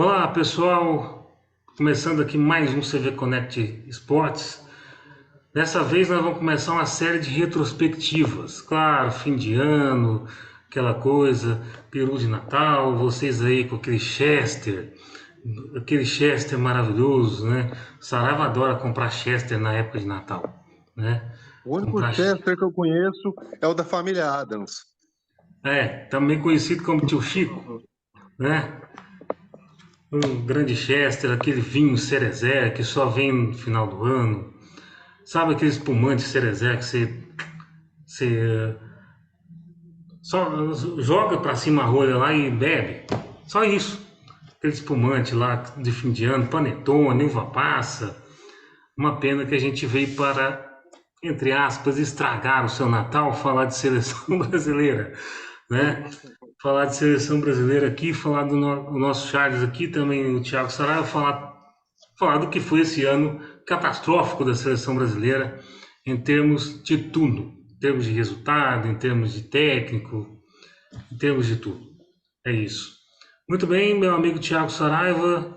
Olá, pessoal. Começando aqui mais um CV Connect Esportes. Dessa vez nós vamos começar uma série de retrospectivas. Claro, fim de ano, aquela coisa, peru de Natal, vocês aí com aquele Chester maravilhoso, né? Saraiva adora comprar Chester na época de Natal, né? O único Comprar, Chester que eu conheço é o da família Adams. também conhecido como Tio Chico, né? Um grande Chester, aquele vinho Cerezé que só vem no final do ano. Sabe aquele espumante Cerezé que você só joga pra cima a rolha lá e bebe? Só isso. Aquele espumante lá de fim de ano, panetone, uva passa. Uma pena que a gente veio para, entre aspas, estragar o seu Natal, falar de seleção brasileira, né? Falar de seleção brasileira aqui, falar do nosso Charles aqui, também o Thiago Saraiva, falar do que foi esse ano catastrófico da seleção brasileira em termos de tudo, em termos de resultado, em termos de técnico, em termos de tudo. É isso. Muito bem, meu amigo Thiago Saraiva,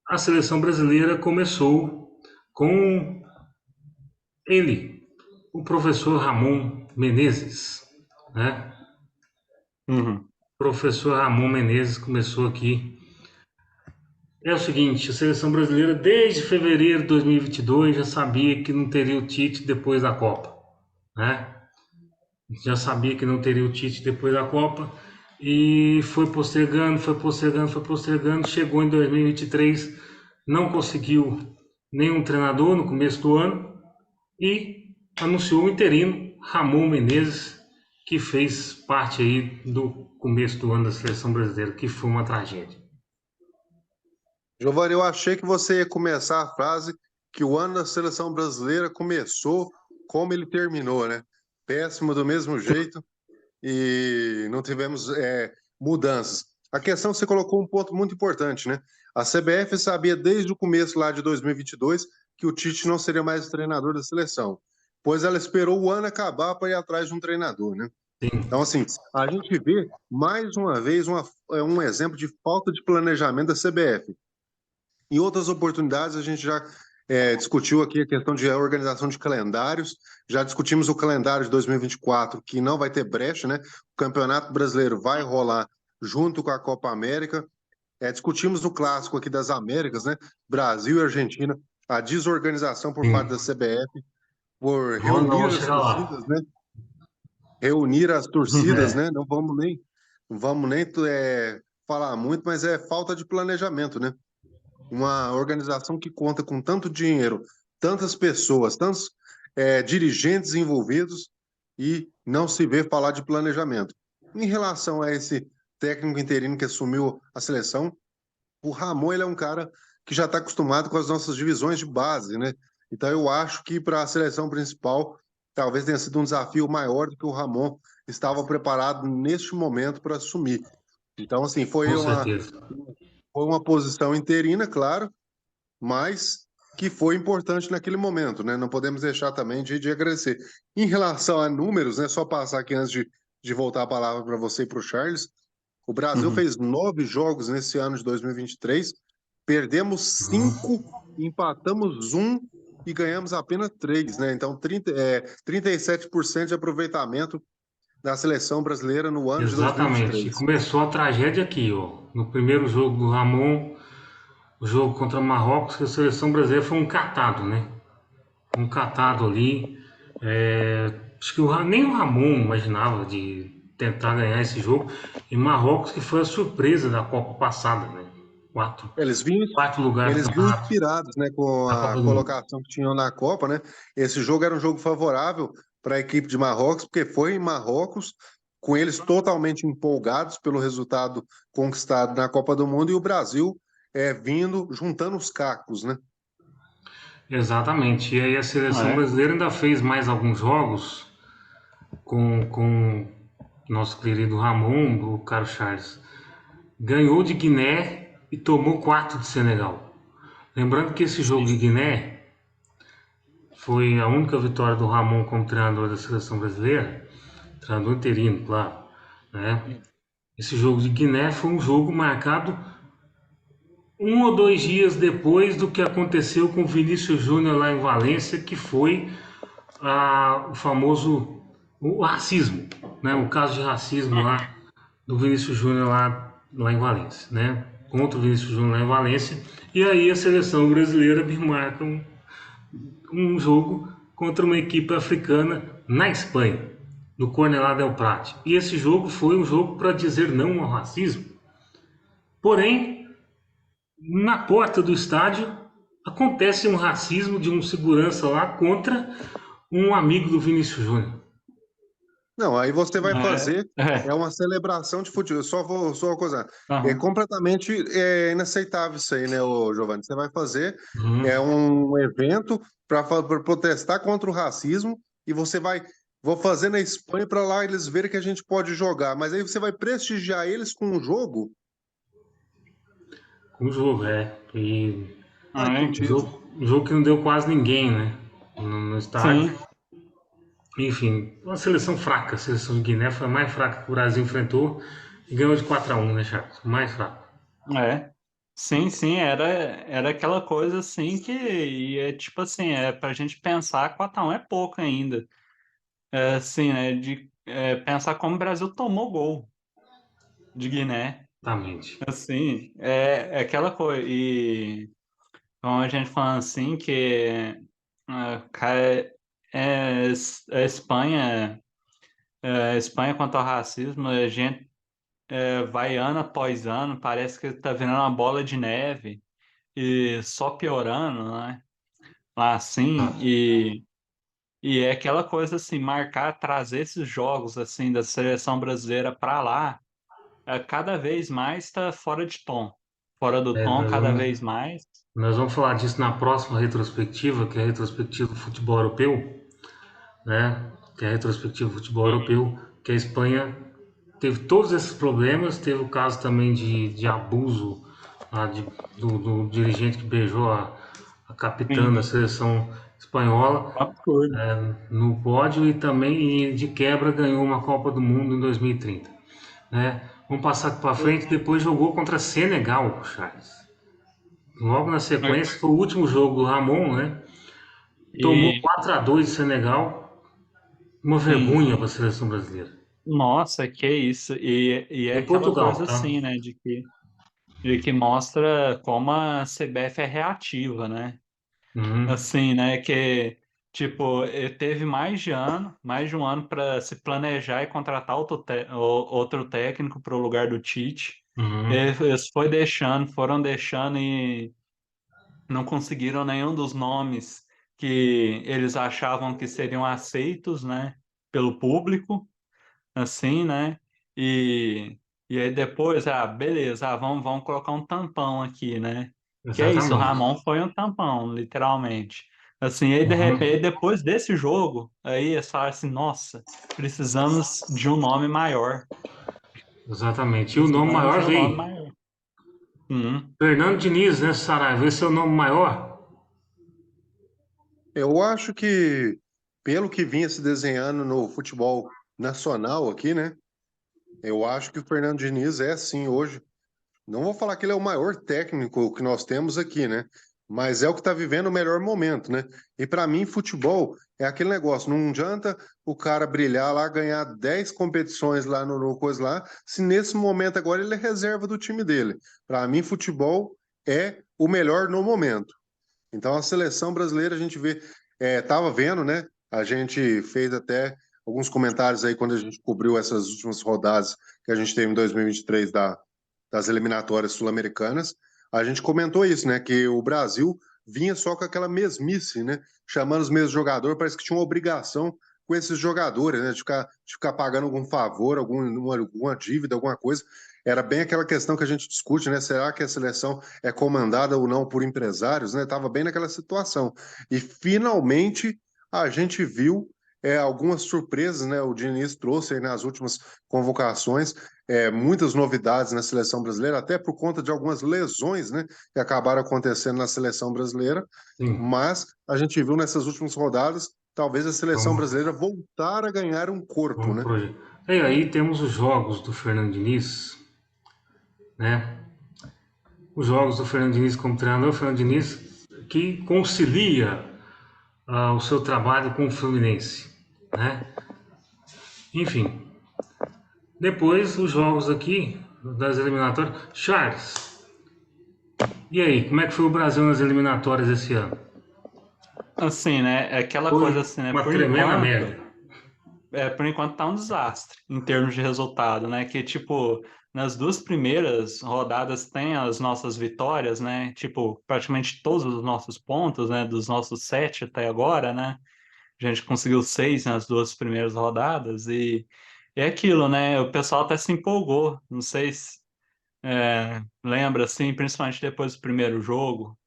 a seleção brasileira começou com ele, o professor Ramon Menezes, né? Uhum. O professor Ramon Menezes começou aqui. É o seguinte, a seleção brasileira desde fevereiro de 2022 já sabia que não teria o Tite depois da Copa, né? Já sabia que não teria o Tite depois da Copa e foi postergando, foi postergando, foi postergando. Chegou em 2023, não conseguiu nenhum treinador no começo do ano e anunciou o interino Ramon Menezes, que fez parte aí do começo do ano da seleção brasileira, que foi uma tragédia. Giovanni, eu achei que você ia começar a frase que o ano da seleção brasileira começou como ele terminou, né? Péssimo do mesmo jeito e não tivemos mudanças. A questão, você colocou um ponto muito importante, né? A CBF sabia desde o começo lá de 2022 que o Tite não seria mais o treinador da seleção, pois ela esperou o ano acabar para ir atrás de um treinador, né? Sim, Então, assim, a gente vê mais uma vez um exemplo de falta de planejamento da CBF. Em outras oportunidades, a gente já discutiu aqui a questão de organização de calendários, já discutimos o calendário de 2024, que não vai ter brecha, né? O Campeonato Brasileiro vai rolar junto com a Copa América. Discutimos o clássico aqui das Américas, né? Brasil e Argentina, a desorganização por parte sim. da CBF, por reunir Vamos as chegar lá. torcidas, né? Reunir as torcidas, né? Não vamos nem falar muito, mas é falta de planejamento, né? Uma organização que conta com tanto dinheiro, tantas pessoas, tantos dirigentes envolvidos e não se vê falar de planejamento. Em relação a esse técnico interino que assumiu a seleção, o Ramon ele é um cara que já está acostumado com as nossas divisões de base, né? Então eu acho que para a seleção principal talvez tenha sido um desafio maior do que o Ramon estava preparado neste momento para assumir. Então, assim, Com certeza. foi uma posição interina, claro, mas que foi importante naquele momento, né? Não podemos deixar também de agradecer. Em relação a números, né? Só passar aqui antes de voltar a palavra para você e para o Charles, o Brasil Uhum. fez 9 jogos nesse ano de 2023, perdemos Uhum. 5, empatamos um e ganhamos apenas 3, né? Então, 37% de aproveitamento da seleção brasileira no ano de Exatamente. E 2023. começou a tragédia aqui, ó. No primeiro jogo do Ramon, o jogo contra Marrocos, que a seleção brasileira foi um catado, né? Um catado ali. Acho que nem o Ramon imaginava de tentar ganhar esse jogo. E Marrocos, que foi a surpresa da Copa passada, né? Quatro, Eles vinham, quarto lugar do eles vinham campeonato inspirados, né, com da a Copa do Mundo. colocação que tinham na Copa, né? Esse jogo era um jogo favorável para a equipe de Marrocos, porque foi em Marrocos, com eles totalmente empolgados pelo resultado conquistado na Copa do Mundo e o Brasil vindo, juntando os cacos, né? Exatamente. E aí a Ah, seleção é? brasileira ainda fez mais alguns jogos com nosso querido Ramon, o Carlos Charles. Ganhou de Guiné e tomou 4 de Senegal. Lembrando que esse jogo de Guiné foi a única vitória do Ramon como treinador da seleção brasileira, treinador interino, claro, né? Esse jogo de Guiné foi um jogo marcado um ou dois dias depois do que aconteceu com o Vinícius Júnior lá em Valência, que foi o famoso o racismo, né? O caso de racismo lá do Vinícius Júnior lá em Valência, né? Contra o Vinícius Júnior lá em Valência. E aí a seleção brasileira marca um jogo contra uma equipe africana na Espanha, no Cornellà del Prat. E esse jogo foi um jogo para dizer não ao racismo. Porém, na porta do estádio acontece um racismo de um segurança lá contra um amigo do Vinícius Júnior. Não, aí você vai É, fazer é. uma celebração de futebol. Eu só uma coisa. É Aham. completamente inaceitável isso aí, né, ô, Giovanni? Você vai fazer Uhum. um evento para protestar contra o racismo e você vai. Vou fazer na Espanha para lá eles verem que a gente pode jogar. Mas aí você vai prestigiar eles com um jogo? Com o jogo, é. E Faz É, sentido. um jogo que não deu quase ninguém, né? No estádio. sim. Enfim, uma seleção fraca. A seleção de Guiné foi a mais fraca que o Brasil enfrentou e ganhou de 4-1, né, Charles? Mais fraca. É. Sim, sim, era aquela coisa assim que e é tipo assim, é pra gente pensar 4-1 é pouco ainda. É assim, né? Pensar como o Brasil tomou gol de Guiné. Exatamente. Assim, é aquela coisa. E como a gente falando assim, que cara, a Espanha quanto ao racismo, a gente vai ano após ano, parece que tá virando uma bola de neve e só piorando, né? Assim, e é aquela coisa assim, marcar, trazer esses jogos assim da seleção brasileira para lá, cada vez mais está fora de tom. Fora do É, tom cada vez mais. nós vamos falar disso na próxima retrospectiva, que é a retrospectiva do futebol europeu, né? Que é a retrospectiva do futebol europeu, que a Espanha teve todos esses problemas, teve o caso também de abuso do dirigente que beijou a capitã Sim, da seleção espanhola absurdo. no pódio e também de quebra ganhou uma Copa do Mundo em 2030, né? Vamos passar para frente, depois jogou contra Senegal, Charles. Logo na sequência, foi o último jogo do Ramon, né? Tomou E, 4-2 de Senegal, uma sim, vergonha para a seleção brasileira. nossa, que isso. E é E aquela Portugal, coisa tá? assim, né, de que mostra como a CBF é reativa, né? Uhum, Assim, né, que tipo, teve mais de um ano para se planejar e contratar outro técnico para o lugar do Tite. uhum, Foram deixando e não conseguiram nenhum dos nomes que eles achavam que seriam aceitos, né, pelo público, assim, né? E, e aí depois, beleza, vamos colocar um tampão aqui, né? Que é isso, o exatamente. Ramon foi um tampão, literalmente. Assim, aí de Uhum, repente, depois desse jogo, aí eles falaram assim, nossa, precisamos de um nome maior. exatamente. E o nome Precisamos maior de um nome veio. maior. Uhum. Fernando Diniz, né, Saraiva? Esse é o nome maior? Eu acho que, pelo que vinha se desenhando no futebol nacional aqui, né? Eu acho que o Fernando Diniz é, sim, hoje. Não vou falar que ele é o maior técnico que nós temos aqui, né? Mas é o que está vivendo o melhor momento, né? E para mim, futebol é aquele negócio. Não adianta o cara brilhar lá, ganhar 10 competições lá no coisa lá, se nesse momento agora ele é reserva do time dele. Para mim, futebol é o melhor no momento. Então, a seleção brasileira, a gente vê, tava vendo, né? A gente fez até alguns comentários aí quando a gente cobriu essas últimas rodadas que a gente teve em 2023 das eliminatórias sul-americanas. A gente comentou isso, né? Que o Brasil vinha só com aquela mesmice, né? Chamando os mesmos jogadores, parece que tinha uma obrigação com esses jogadores, né? De ficar pagando algum favor, alguma dívida, alguma coisa. Era bem aquela questão que a gente discute, né? Será que a seleção é comandada ou não por empresários, né? Tava bem naquela situação. E finalmente a gente viu algumas surpresas, né? O Diniz trouxe aí nas últimas convocações muitas novidades na seleção brasileira, até por conta de algumas lesões, né? Que acabaram acontecendo na seleção brasileira. Sim. Mas a gente viu nessas últimas rodadas, talvez a seleção Vamos, brasileira voltar a ganhar um corpo, vamos né? projeto. E aí temos os jogos do Fernando Diniz, né? os jogos do Fernando Diniz como treinador, o Fernando Diniz que concilia o seu trabalho com o Fluminense, né? Enfim, depois os jogos aqui das eliminatórias. Charles, e aí, como é que foi o Brasil nas eliminatórias esse ano? Assim, né? É aquela Foi coisa assim, né? uma tremenda merda. Por enquanto tá um desastre em termos de resultado, né? Que, tipo, nas duas primeiras rodadas tem as nossas vitórias, né? Tipo, praticamente todos os nossos pontos, né? Dos nossos 7 até agora, né? A gente conseguiu 6 nas duas primeiras rodadas e é aquilo, né? O pessoal até se empolgou. Não sei se lembra, assim, principalmente depois do primeiro jogo,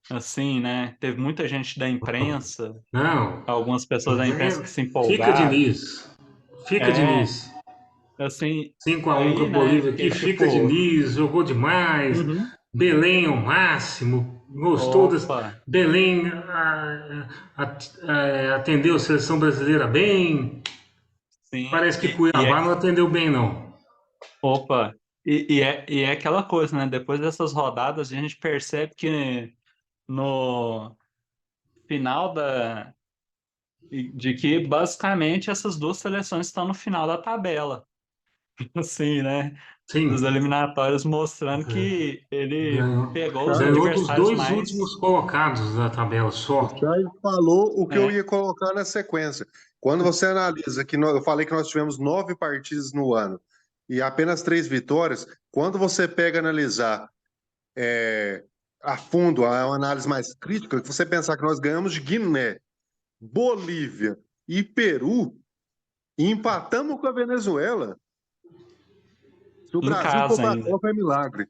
assim, né? Teve muita gente da imprensa, Não, algumas pessoas da imprensa que se fica empolgaram. Diniz. Fica É, Diniz. assim, 5-1 com a aí, né, Bolívia aqui, que fica tipo, Diniz, jogou demais. uhum, Belém ao máximo, gostou das. opa, Belém atendeu a seleção brasileira bem. sim, Parece que Cuiabá não atendeu bem, não. opa, e é aquela coisa, né, depois dessas rodadas a gente percebe que no final de que basicamente essas duas seleções estão no final da tabela, assim, né, dos Sim, eliminatórios mostrando que ele ganhou. pegou os Charles, Ganhou dos adversários dois mais, últimos colocados da tabela o só. Charles falou o que eu é, ia colocar na sequência. Quando você analisa que eu falei que nós tivemos 9 partidas no ano e apenas 3 vitórias, quando você pega analisar é, a fundo, uma análise mais crítica, que você pensar que nós ganhamos de Guiné, Bolívia e Peru e empatamos com a Venezuela, se o em Brasil for casa para a ainda. Copa é milagre.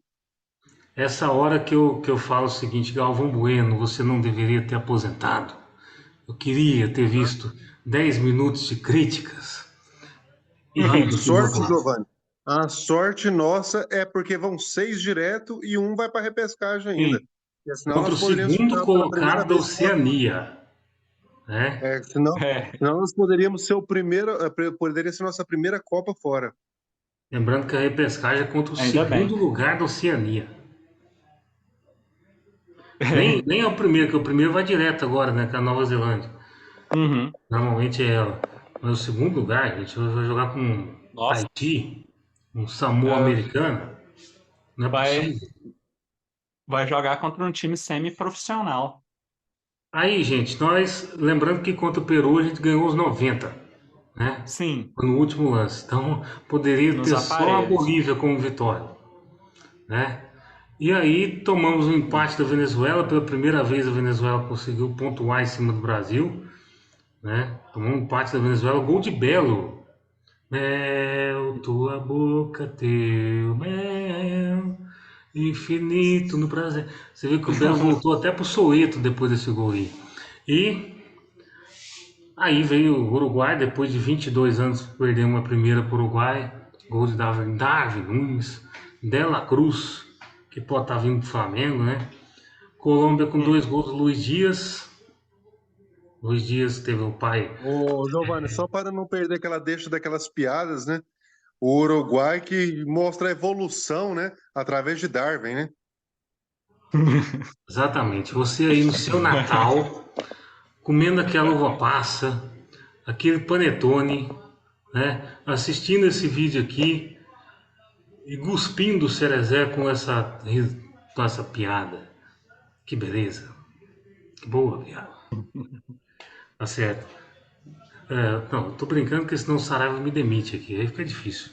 Essa hora que eu falo o seguinte, Galvão Bueno, você não deveria ter aposentado. Eu queria ter visto 10 minutos de críticas e A rido aqui do outro sorte, lado. Giovanni, a sorte nossa é porque vão 6 direto e um vai para repescagem ainda. Sim, Porque senão contra nós o poderíamos segundo ficar pela primeira colocado da vez fora. Oceania, né? Senão, É, senão nós poderíamos ser o primeiro, poderia ser nossa primeira Copa fora. Lembrando que a repescagem é contra o ainda bem. segundo lugar da Oceania. Nem é o primeiro, que o primeiro vai direto agora, né? Com a Nova Zelândia. Uhum. Normalmente é ela. Mas o segundo lugar, a gente vai jogar com Nossa, Haiti, um Samoa é, americano. Não é vai, possível. vai jogar contra um time semi-profissional. Aí, gente, nós, lembrando que contra o Peru a gente ganhou os 90, né? Sim, Foi no último lance. Então, poderia nos ter só a aparelhos. Bolívia como vitória, né? E aí tomamos um empate da Venezuela. Pela primeira vez a Venezuela conseguiu pontuar em cima do Brasil, né? Tomou um empate da Venezuela, gol de Belo. Mel, tua boca, teu mel, infinito no prazer. Você vê que o Belo voltou até pro Soweto depois desse gol aí. E aí veio o Uruguai, depois de 22 anos, perdemos a primeira para o Uruguai. Gol de Darwin Nunes, Dela Cruz, que pode estar vindo do Flamengo, né? Colômbia com 2 gols do Luiz Dias. Luiz Dias teve o pai. Ô, Giovanni, só para não perder aquela deixa daquelas piadas, né? O Uruguai que mostra a evolução, né? Através de Darwin, né? Exatamente. Você aí no seu Natal, comendo aquela uva passa, aquele panetone, né? Assistindo esse vídeo aqui e cuspindo o Cerezé com essa piada. Que beleza. Que boa piada. Tá certo. Não, tô brincando porque senão o Saraiva me demite aqui, aí fica difícil.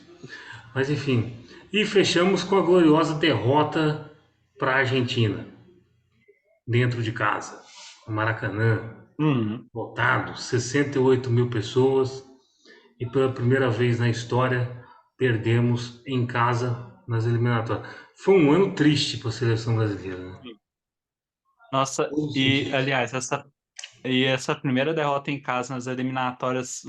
Mas enfim. E fechamos com a gloriosa derrota para a Argentina, dentro de casa, no Maracanã, Uhum. lotado, 68 mil pessoas, e pela primeira vez na história perdemos em casa nas eliminatórias. Foi um ano triste para a seleção brasileira, né? Nossa, Todos os e sentidos. aliás, essa primeira derrota em casa nas eliminatórias,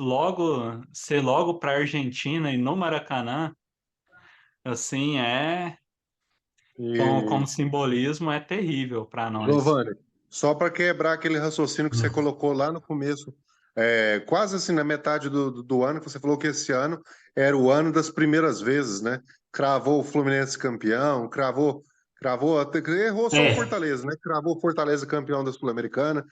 ser logo para a Argentina e no Maracanã, assim, como E, simbolismo, é terrível para nós. Giovanni, só para quebrar aquele raciocínio que você colocou lá no começo, quase assim na metade do ano, que você falou que esse ano era o ano das primeiras vezes, né? Cravou o Fluminense campeão, cravou Cravou, até que errou só o É, Fortaleza, né? Cravou o Fortaleza campeão da Sul-Americana,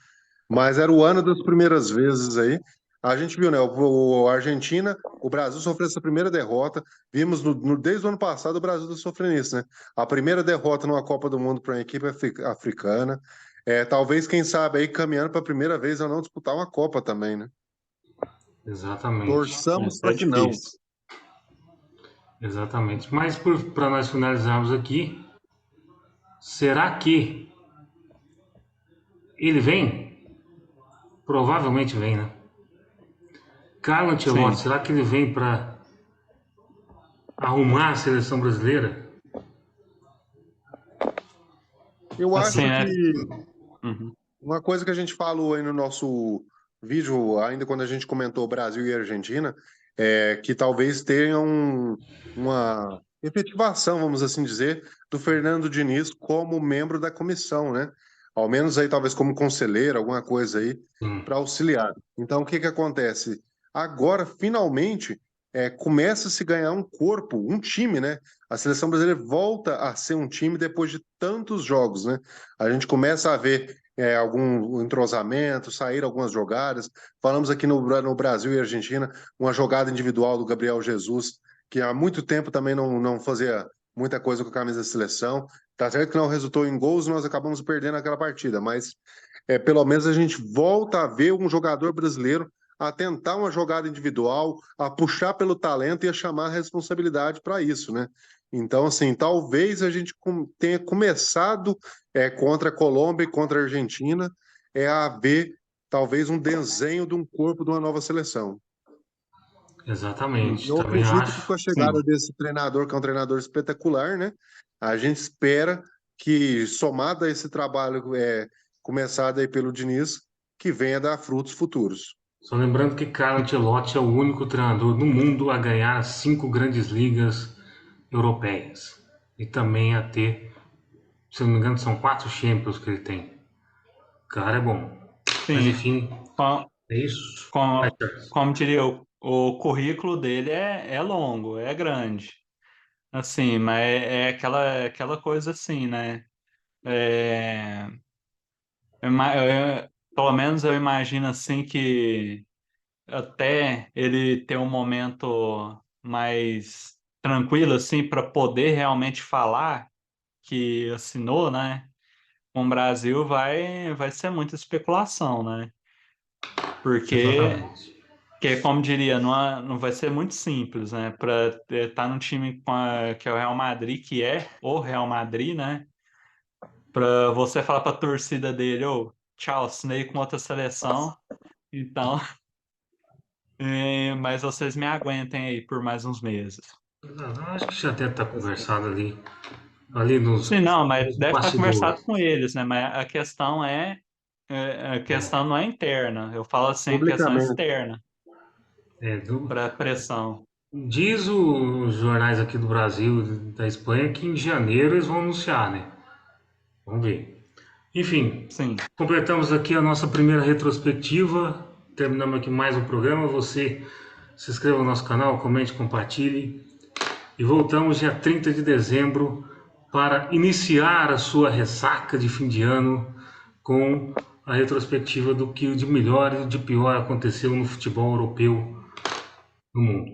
mas era o ano das primeiras vezes aí. A gente viu, né? O Argentina, o Brasil sofreu essa primeira derrota. Vimos desde o ano passado o Brasil tá sofrendo isso, né? A primeira derrota numa Copa do Mundo para uma equipe africana. É, talvez, quem sabe, aí caminhando para a primeira vez a não disputar uma Copa também, né? exatamente. Torçamos É para que não. difícil. Exatamente. Mas para nós finalizarmos aqui, será que ele vem? Provavelmente vem, né? Carlo Ancelotti, Sim. será que ele vem para arrumar a seleção brasileira? Eu Assim, acho né? que Uhum. uma coisa que a gente falou aí no nosso vídeo, ainda quando a gente comentou Brasil e Argentina, é que talvez tenha uma efetivação, vamos assim dizer, do Fernando Diniz como membro da comissão, né? Ao menos aí talvez como conselheiro, alguma coisa aí Hum, para auxiliar. Então o que que acontece? Agora, finalmente, começa a se ganhar um corpo, um time, né? A seleção brasileira volta a ser um time depois de tantos jogos, né? A gente começa a ver algum entrosamento, sair algumas jogadas. Falamos aqui no Brasil e Argentina, uma jogada individual do Gabriel Jesus, que há muito tempo também não fazia muita coisa com a camisa da seleção. Tá certo que não resultou em gols, nós acabamos perdendo aquela partida, mas pelo menos a gente volta a ver um jogador brasileiro a tentar uma jogada individual, a puxar pelo talento e a chamar a responsabilidade para isso, né? Então, assim, talvez a gente tenha começado contra a Colômbia e contra a Argentina a ver talvez um desenho de um corpo de uma nova seleção. E exatamente, eu também acredito que acho. com a chegada Sim. desse treinador, que é um treinador espetacular, né? A gente espera que, somado a esse trabalho começado aí pelo Diniz, que venha dar frutos futuros. Só lembrando que Carlo Ancelotti é o único treinador no mundo a ganhar 5 grandes ligas europeias. E também a ter, se não me engano, são 4 Champions que ele tem. O cara é bom. Mas Sim. enfim, Com, é isso. Vai, com, Charles. como diria, o currículo dele é longo, é grande. Assim, mas é aquela coisa assim, né? É, pelo menos eu imagino assim que até ele ter um momento mais tranquilo assim para poder realmente falar que assinou, né? Com o Brasil vai ser muita especulação, né? Porque Exatamente. que como diria, não vai ser muito simples, né? Para estar num time que é o Real Madrid, que é o Real Madrid, né? Para você falar para a torcida dele, ô, tchau, assinei com outra seleção, então, mas vocês me aguentem aí por mais uns meses. Não, acho que já deve estar conversado ali Sim, não, mas nos deve estar conversado bastidores. com eles, né? Mas a questão a É, questão não é interna. Eu falo assim, a questão é Publicamente. externa é, para pressão. diz os jornais aqui do Brasil, da Espanha, que em janeiro eles vão anunciar, né? Vamos ver. Enfim, Sim. completamos aqui a nossa primeira retrospectiva. Terminamos aqui mais um programa. Você se inscreva no nosso canal, comente, compartilhe. E voltamos dia 30 de dezembro para iniciar a sua ressaca de fim de ano com a retrospectiva do que de melhor e de pior aconteceu no futebol europeu no mundo.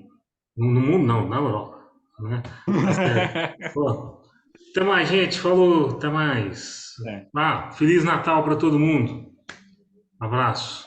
No mundo não, na Europa. Né? Tá certo. Pô, até mais, gente. Falou, até mais. É. Feliz Natal para todo mundo. Abraço.